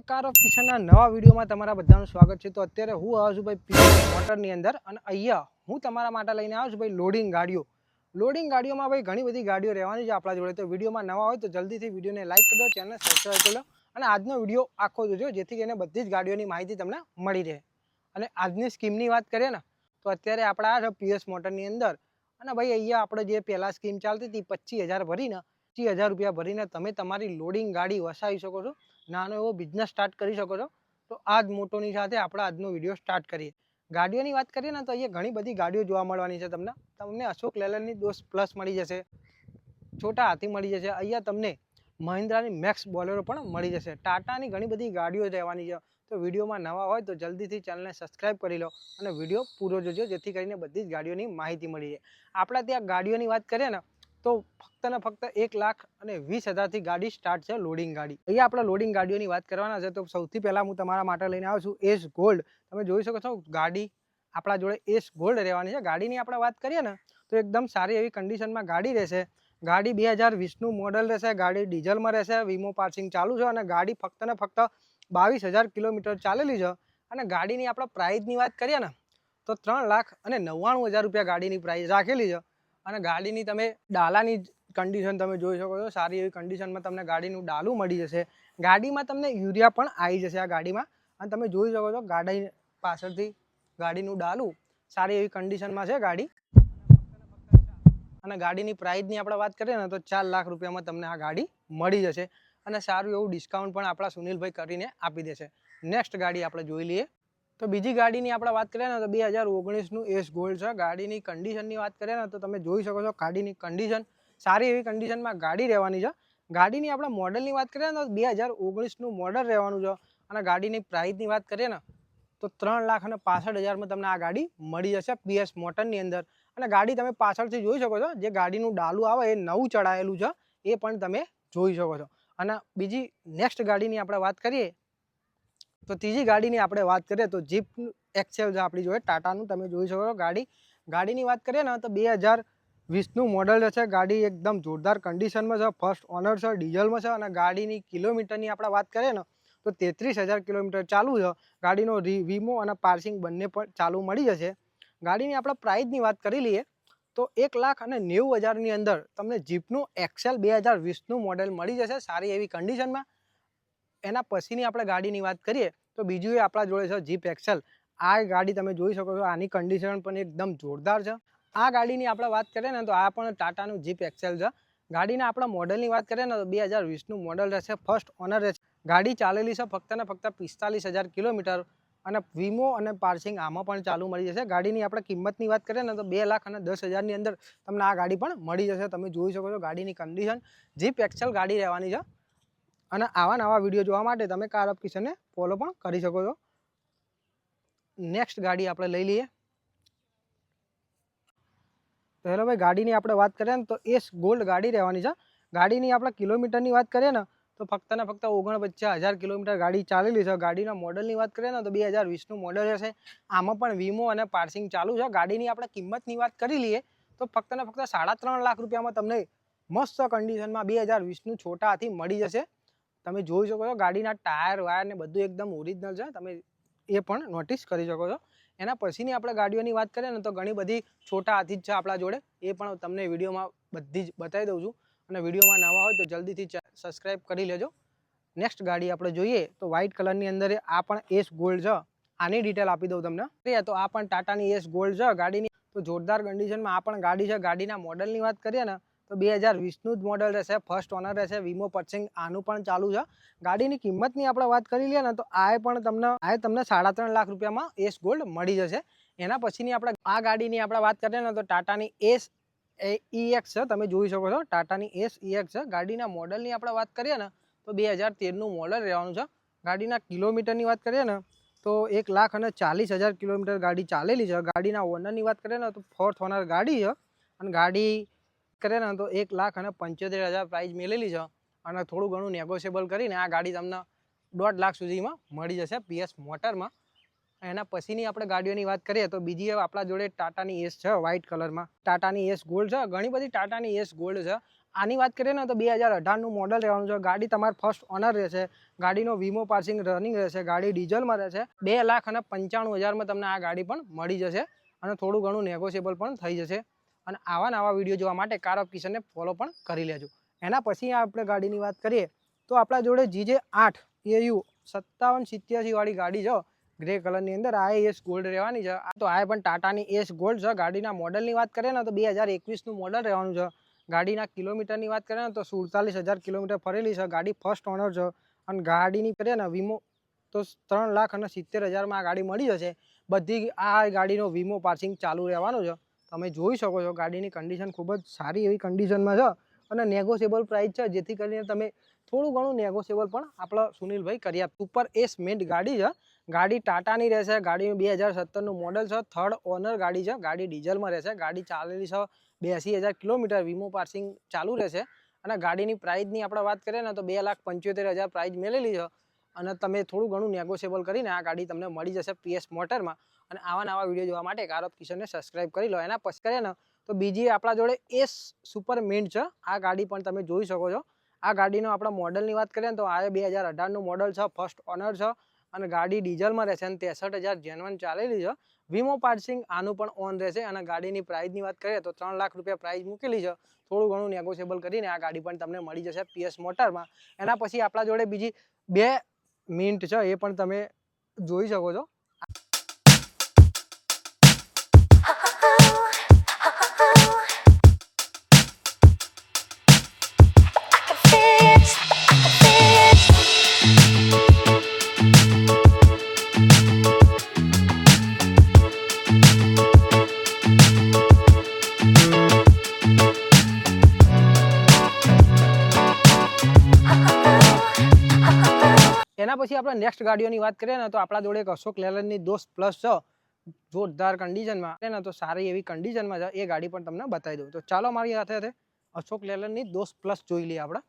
Car of કિશનના નવા વિડીયોમાં તમારા બધાનું સ્વાગત છે। તો અત્યારે હું આવ્યો છું ભાઈ પીએસ મોટરની અંદર અને અહીંયા હું તમારા માટે લઈને આવ્યો છું ભાઈ લોડિંગ ગાડીઓ। લોડિંગ ગાડીઓમાં ભાઈ ઘણી બધી ગાડીઓ રહેવાની છે આપણા જોડે। તો વિડીયોમાં નવા હોય તો જલ્દીથી વિડીયોને લાઈક કરી દો, ચેનલ સબસ્ક્રાઈબ કરી લો અને આજનો વિડીયો આખો જોજો જેથી કરીને બધી જ ગાડીઓની માહિતી તમને મળી રહે। અને આજની સ્કીમની વાત કરીએ ને તો અત્યારે આપણે આ છે પીએસ મોટરની અંદર અને ભાઈ અહીંયા આપણે જે પહેલાં સ્કીમ ચાલતી હતી 25,000 ભરીને 25,000 રૂપિયા ભરીને તમે તમારી લોડિંગ ગાડી વસાવી શકો છો, નાનો એવો બિઝનેસ સ્ટાર્ટ કરી શકો છો। તો આ જ મોટોની સાથે આપણે આજનો વિડીયો સ્ટાર્ટ કરીએ। ગાડીઓની વાત કરીએ ને તો અહીંયા ઘણી બધી ગાડીઓ જોવા મળવાની છે તમને અશોક લેલનની દોસ્ત પ્લસ મળી જશે, છોટા હાથી મળી જશે, અહીંયા તમને મહિન્દ્રાની મેક્સ બોલેરો પણ મળી જશે, ટાટાની ઘણી બધી ગાડીઓ રહેવાની છે। તો વિડીયોમાં નવા હોય તો જલ્દીથી ચેનલને સબસ્ક્રાઈબ કરી લો અને વિડીયો પૂરો જોજો જેથી કરીને બધી જ ગાડીઓની માહિતી મળી જાય। આપણા ત્યાં ગાડીઓની વાત કરીએ ને તો ફક્ત ને ફક્ત 1,20,000થી ગાડી સ્ટાર્ટ છે લોડિંગ ગાડી। અહીંયા આપણે લોડિંગ ગાડીઓની વાત કરવાના છે। તો સૌથી પહેલાં હું તમારા માટે લઈને આવ્યો છું એસ ગોલ્ડ। તમે જોઈ શકો છો ગાડી આપણા જોડે એસ ગોલ્ડ રહેવાની છે। ગાડીની આપણે વાત કરીએ ને તો એકદમ સારી એવી કન્ડિશનમાં ગાડી રહેશે। ગાડી 2020નું મોડલ રહેશે, ગાડી ડીઝલમાં રહેશે, વીમો પાસિંગ ચાલુ છે અને ગાડી ફક્ત ને ફક્ત 22,000 કિલોમીટર ચાલેલી છે। અને ગાડીની આપણે પ્રાઇસની વાત કરીએ ને તો 3,99,000 રૂપિયા ગાડીની પ્રાઇસ રાખેલી છે। અને ગાડીની તમે ડાલાની કન્ડિશન તમે જોઈ શકો છો, સારી એવી કન્ડિશનમાં તમને ગાડીનું ડાલું મળી જશે। ગાડીમાં તમને યુરિયા પણ આવી જશે આ ગાડીમાં અને તમે જોઈ શકો છો ગાડી પાછળથી ગાડીનું ડાલું સારી એવી કન્ડિશનમાં છે ગાડી। અને ગાડીની પ્રાઇસની આપણે વાત કરીએ ને તો 4 લાખ રૂપિયામાં તમને આ ગાડી મળી જશે અને સારું એવું ડિસ્કાઉન્ટ પણ આપણા સુનિલભાઈ કરીને આપી દેશે। નેક્સ્ટ ગાડી આપણે જોઈ લઈએ। તો બીજી ગાડીની આપણે વાત કરીએ ને તો 2019નું એસ ગોલ્ડ છે। ગાડીની કન્ડિશનની વાત કરીએ ને તો તમે જોઈ શકો છો ગાડીની કન્ડિશન સારી એવી કન્ડિશનમાં ગાડી રહેવાની છે। ગાડીની આપણે મોડલની વાત કરીએ ને તો 2019નું મોડલ રહેવાનું છે અને ગાડીની પ્રાઇસની વાત કરીએ ને તો 3,65,000માં તમને આ ગાડી મળી જશે પીએસ મોટરની અંદર। અને ગાડી તમે પાછળથી જોઈ શકો છો જે ગાડીનું ડાલું આવે એ નવું ચડાયેલું છે એ પણ તમે જોઈ શકો છો। અને બીજી નેક્સ્ટ ગાડીની આપણે વાત કરીએ તો ત્રીજી ગાડીની આપણે વાત કરીએ તો જીપ એક્સેલ છે આપણી જોડે ટાટાનું, તમે જોઈ શકો છો ગાડીની વાત કરીએ ને તો 2020નું મોડલ છે। ગાડી એકદમ જોરદાર કન્ડિશનમાં છે, ફર્સ્ટ ઓનર છે, ડીઝલમાં છે અને ગાડીની કિલોમીટરની આપણે વાત કરીએ ને તો 33,000 કિલોમીટર ચાલુ છે। ગાડીનો વીમો અને પાર્સિંગ બંને પણ ચાલુ મળી જશે। ગાડીની આપણે પ્રાઇસની વાત કરી લઈએ તો 1,90,000ની અંદર તમને જીપનું એક્સેલ 2020નું મોડલ મળી જશે સારી એવી કન્ડિશનમાં। એના પછીની આપણે ગાડીની વાત કરીએ તો બીજું એ આપણા જોડે છે જીપ એક્સેલ। આ ગાડી તમે જોઈ શકો છો, આની કન્ડિશન પણ એકદમ જોરદાર છે। આ ગાડીની આપણે વાત કરીએ ને તો આ પણ ટાટાનું જીપ એક્સેલ છે। ગાડીના આપણા મોડલની વાત કરીએ ને તો 2020નું મોડલ રહેશે, ફર્સ્ટ ઓનર રહેશે। ગાડી ચાલેલી છે ફક્ત ને ફક્ત 45,000 કિલોમીટર અને વીમો અને પાર્સિંગ આમાં પણ ચાલુ મળી જશે। ગાડીની આપણે કિંમતની વાત કરીએ ને તો 2,10,000ની અંદર તમને આ ગાડી પણ મળી જશે। તમે જોઈ શકો છો ગાડીની કન્ડિશન જીપ એક્સેલ ગાડી રહેવાની છે। અને આવા નવા વિડીયો જોવા માટે તમે કાર ઓફ કિશનને ફોલો પણ કરી શકો છો। નેક્સ્ટ ગાડી આપણે લઈ લઈએ। તો હેલો ભાઈ, ગાડીની આપણે વાત કરીએ ને તો એસ ગોલ્ડ ગાડી રહેવાની છે। ગાડીની આપણે કિલોમીટરની વાત કરીએ ને તો ફક્ત ને ફક્ત 49,000 કિલોમીટર ગાડી ચાલેલી છે। ગાડીના મોડલની વાત કરીએ ને તો 2020નું મોડલ રહેશે, આમાં પણ વીમો અને પાર્સિંગ ચાલુ છે। ગાડીની આપણે કિંમતની વાત કરી લઈએ તો ફક્ત ને ફક્ત 3.5 લાખ રૂપિયામાં તમને મસ્ત કન્ડિશનમાં 2020નું છોટા હાથી મળી જશે। તમે જોઈ શકો છો ગાડીના ટાયર વાયર ને બધું એકદમ ઓરિજિનલ છે, તમે એ પણ નોટિસ કરી શકો છો। એના પછીની આપણે ગાડીઓની વાત કરીએ ને તો ઘણી બધી છોટા હાથી જ છે આપણા જોડે, એ પણ તમને વિડીયોમાં બધી જ બતાવી દઉં છું અને વિડીયોમાં નવા હોય તો જલ્દીથી સબસ્ક્રાઈબ કરી લેજો। નેક્સ્ટ ગાડી આપણે જોઈએ તો વ્હાઇટ કલરની અંદર આ પણ એસ ગોલ્ડ છે। આની ડિટેલ આપી દઉં તમને। તો આ પણ ટાટાની એસ ગોલ્ડ છે ગાડીની, તો જોરદાર કન્ડિશનમાં આ પણ ગાડી છે। ગાડીના મોડલની વાત કરીએ ને તો 2020નું જ મોડલ રહેશે, ફર્સ્ટ ઓનર રહેશે, વીમો પાર્સિંગ આનું પણ ચાલુ છે। ગાડીની કિંમતની આપણે વાત કરી લઈએ ને તો આ પણ તમને 3.5 લાખ રૂપિયામાં એસ ગોલ્ડ મળી જશે। એના પછીની આપણે આ ગાડીની આપણે વાત કરીએ ને તો ટાટાની એસ EX છે, તમે જોઈ શકો છો ટાટાની એસ EX છે। ગાડીના મોડલની આપણે વાત કરીએ ને તો 2013નું મોડલ રહેવાનું છે। ગાડીના કિલોમીટરની વાત કરીએ ને તો 1,40,000 કિલોમીટર ગાડી ચાલેલી છે। ગાડીના ઓનરની વાત કરીએ ને તો ફોર્થ ઓનર ગાડી છે અને ગાડી કરીએ ને તો 1,75,000 પ્રાઇસ મેળેલી છે અને થોડું ઘણું નેગોશિયેબલ કરીને આ ગાડી તમને 1.5 લાખ સુધીમાં મળી જશે પીએસ મોટરમાં। એના પછીની આપણે ગાડીઓની વાત કરીએ તો બીજી આપણા જોડે ટાટાની એસ છે વ્હાઇટ કલરમાં, ટાટાની એસ ગોલ્ડ છે। ઘણી બધી ટાટાની એસ ગોલ્ડ છે। આની વાત કરીએ ને તો 2018નું મોડલ રહેવાનું છે. ગાડી તમારે ફર્સ્ટ ઓનર રહેશે. ગાડીનો વીમો પાસિંગ રનિંગ રહેશે. ગાડી ડીઝલમાં રહેશે. 2,95,000માં તમને આ ગાડી પણ મળી જશે અને થોડું ઘણું નેગોશિયેબલ પણ થઈ જશે. અને આવા નવા વિડીયો જોવા માટે કાર ઓફ કિશનને ફોલો પણ કરી લેજો. એના પછી આપણે ગાડીની વાત કરીએ તો આપણા જોડે GJ8 AU 5787 વાળી ગાડી છે, ગ્રે કલરની અંદર. આ એસ ગોલ્ડ રહેવાની છે. તો આ પણ ટાટાની એસ ગોલ્ડ છે. ગાડીના મોડલની વાત કરીએ ને તો 2021નું મોડલ રહેવાનું છે. ગાડીના કિલોમીટરની વાત કરીએ ને તો 47,000 કિલોમીટર ફરેલી છે. ગાડી ફર્સ્ટ ઓનર છે. અને ગાડીની કરીએ ને વીમો તો 3,70,000માં આ ગાડી મળી જશે. બધી આ ગાડીનો વીમો પાસિંગ ચાલુ રહેવાનું છે. તમે જોઈ શકો છો ગાડીની કન્ડિશન ખૂબ જ સારી એવી કન્ડિશનમાં છે અને નેગોશિયેબલ પ્રાઇસ છે, જેથી કરીને તમે થોડું ઘણું નેગોશિયેબલ પણ આપણા સુનિલભાઈ કરી આપે. સુપર એસ મેન્ટ ગાડી છે. ગાડી ટાટાની રહેશે. ગાડી 2017નું મોડલ છે. થર્ડ ઓનર ગાડી છે. ગાડી ડીઝલમાં રહેશે. ગાડી ચાલેલી છે 82,000 કિલોમીટર. વીમો પાસિંગ ચાલુ રહેશે. અને ગાડીની પ્રાઇસની આપણે વાત કરીએ ને તો 2,75,000 પ્રાઇસ મેળવેલી છે. અને તમે થોડું ઘણું નેગોશિયેબલ કરીને આ ગાડી તમને મળી જશે PS મોટરમાં. અને આવા નવા વિડીયો જોવા માટે કાર ઓફ કિશનને સબસ્ક્રાઇબ કરી લો. એના પછી કરીએ ને તો બીજી આપણા જોડે એસ સુપર મિન્ટ છે. આ ગાડી પણ તમે જોઈ શકો છો. આ ગાડીનો આપણા મોડલની વાત કરીએ ને તો આ 2018નું મોડલ છે. ફર્સ્ટ ઓનર છે અને ગાડી ડીઝલમાં રહેશે અને 63,000 જેન્યુઅન ચાલેલી છે. વીમો પાસિંગ આનું પણ ઓન રહેશે. અને ગાડીની પ્રાઇસની વાત કરીએ તો 3 લાખ રૂપિયા પ્રાઇસ મૂકેલી છે. થોડું ઘણું નેગોશિયેબલ કરીને આ ગાડી પણ તમને મળી જશે PS મોટરમાં. એના પછી આપણા જોડે બીજી 2 મિન્ટ છે, એ પણ તમે જોઈ શકો છો. એના પછી આપણે નેક્સ્ટ ગાડીઓની વાત કરીએ ને તો આપણા જોડે એક અશોક લેલનની દોસ્ત પ્લસ છે, જોરદાર કન્ડિશનમાં છે ને, તો સારી એવી કન્ડિશનમાં છે. એ ગાડી પણ તમને બતાવી દઉં. તો ચાલો મારી સાથે અશોક લેલનની દોસ્ત પ્લસ જોઈ લઈએ આપણે.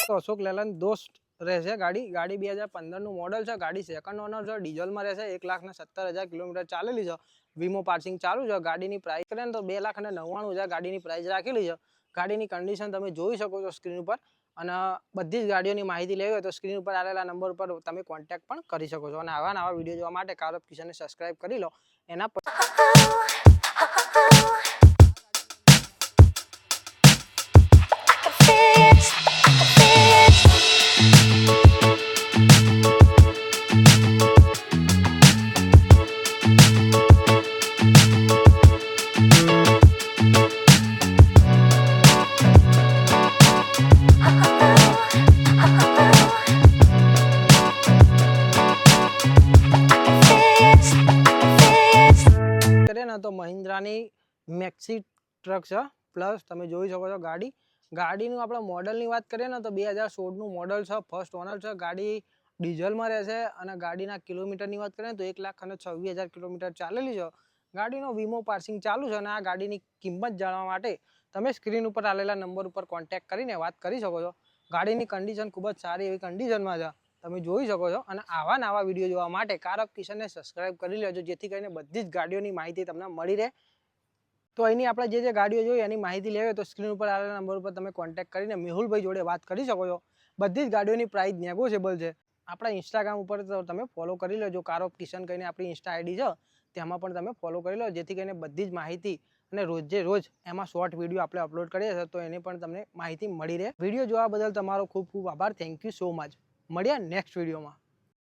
તો અશોક લેલન દોસ્ત રહેશે ગાડી. ગાડી 2015નું મોડલ છે. ગાડી સેકન્ડ ઓનર છે. ડીઝલમાં રહેશે. 1,70,000 કિલોમીટર ચાલેલી છે. વીમો પાસિંગ ચાલુ છે. ગાડીની પ્રાઇસ કરીએ ને તો 2,99,000 ગાડીની પ્રાઇસ રાખેલી છે. ગાડીની કન્ડિશન તમે જોઈ શકો છો સ્ક્રીન ઉપર. અને બધી જ ગાડીઓની માહિતી લેવી હોય તો સ્ક્રીન ઉપર આવેલા નંબર પર તમે કોન્ટેક્ટ પણ કરી શકો છો. અને આવા નવા વિડીયો જોવા માટે કાર ઓફ કિશનને સબસ્ક્રાઇબ કરી લો. એના તો મહિન્દ્રાની મેક્સી ટ્રક છે પ્લસ. તમે જોઈ શકો છો ગાડીનું આપણે મોડલની વાત કરીએ ને તો 2016નું મોડલ છે. ફર્સ્ટ ઓનર છે. ગાડી ડીઝલમાં રહેશે. અને ગાડીના કિલોમીટરની વાત કરીએ તો 1,26,000 કિલોમીટર ચાલેલી છે. ગાડીનો વીમો પાસિંગ ચાલુ છે. અને આ ગાડીની કિંમત જાણવા માટે તમે સ્ક્રીન ઉપર આવેલા નંબર ઉપર કોન્ટેક્ટ કરીને વાત કરી શકો છો. ગાડીની કન્ડિશન ખૂબ જ સારી એવી કન્ડિશનમાં છે, તમે જોઈ શકો છો. અને આવા નવા વિડીયો જોવા માટે કાર ઓફ કિશનને સબસ્ક્રાઇબ કરી લેજો, જેથી કરીને બધી જ ગાડીઓની માહિતી તમને મળી રહે. તો અહીંની આપણે જે ગાડીઓ જોઈએ એની માહિતી લેવી તો સ્ક્રીન ઉપર આવેલા નંબર ઉપર તમે કોન્ટેક્ટ કરીને મેહુલભાઈ જોડે વાત કરી શકો છો. બધી જ ગાડીઓની પ્રાઇસ નેગોશિયેબલ છે. આપણા ઇન્સ્ટાગ્રામ ઉપર તો તમે ફોલો કરી લેજો. કાર ઓફ કિશન કરીને આપણી ઇન્સ્ટા આઈડી છે, તેમાં પણ તમે ફોલો કરી લો, જેથી કરીને બધી જ માહિતી અને રોજે રોજ એમાં શોર્ટ વિડીયો આપણે અપલોડ કરીએ છીએ તો એને પણ તમને માહિતી મળી રહે. વિડીયો જોવા બદલ તમારો ખૂબ ખૂબ આભાર. Thank you so much. મળ્યા નેક્સ્ટ વિડીયોમાં.